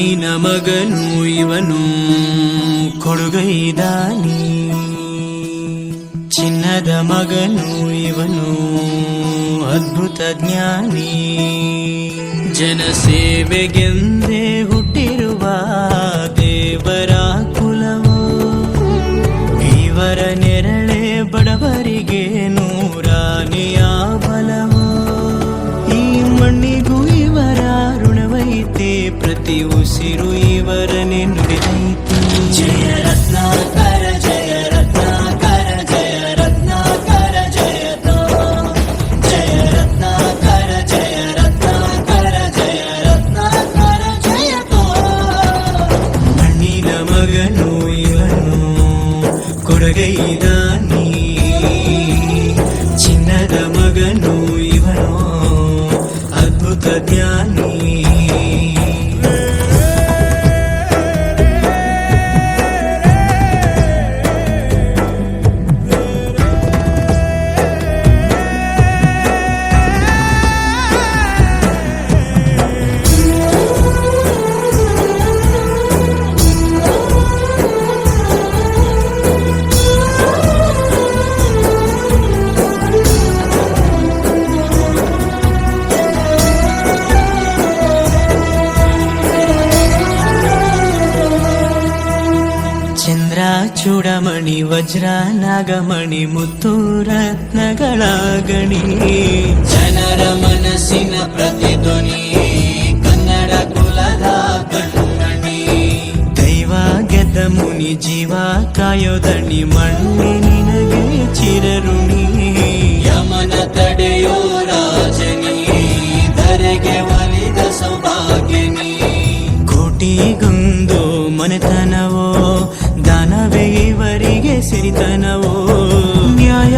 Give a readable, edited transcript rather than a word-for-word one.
ಮಣ್ಣಿನ ಮಗನು ಇವನು ಕೊಡುಗೈದಾನಿ, ಚಿನ್ನದ ಮಗನು ಇವನು ಅದ್ಭುತ ಜ್ಞಾನಿ. ಜನಸೇವೆಗೆಂದೇ ಹುಟ್ಟಿರುವ ದೇವರ ಕುಲವು, ಇವರ ನೆರಳೆ ಬಡವರಿಗೆ ನೂರಾನೆಯ ಬಲವು. ಈ ಮಣ್ಣಿಗೂ ಇವರ ಋಣವೈತೆ, ಪ್ರತಿ ಉಸಿರು ಇವರನ್ನೇ ನುಡಿದೈತೆ. ಜಯ ರತ್ನಾಕರ ಜಯ ರತ್ನಾಕರ ಜಯ ರತ್ನಾಕರ ಜಯತೋ, ಜಯ ರತ್ನಾಕರ ಜಯ ರತ್ನಾಕರ ಜಯ ರತ್ನಾಕರ ಜಯತೋ. ಮಣ್ಣಿನ ಮಗನು ಇವನು ಕೊಡುಗೈದಾನಿ, ಚಿನ್ನದ ಮಗನು ಇವನು ಅದ್ಭುತ ಜ್ಞಾನಿ. ಚಂದ್ರ ಚೂಡಮಣಿ ವಜ್ರ ನಾಗಮಣಿ ಮುತ್ತು ರತ್ನಗಳ ಗಣಿ, ಜನರ ಮನಸ್ಸಿನ ಪ್ರತಿಧ್ವನಿ ಕನ್ನಡ ಕುಲದ ಕಣ್ಮಣಿ. ದೈವ ಗೆದ್ದ ಮುನಿ ಜೀವ ಕಾಯೋದಣಿ, ಮಣ್ಣಿ ನಿನಗೆ ಚಿರಋಣಿ. ಯಮನ ತಡೆಯೋ ರಾಜನಿ, ಧರೆಗೆ ಒಲಿದ ಸೌಭಾಗ್ಯನಿ. ಕೋಟಿಗೊಂದು ಮನೆತನವೋ, ದಾನವೇ ಇವರಿಗೆ ಸಿರಿತನವೋ. ನ್ಯಾಯ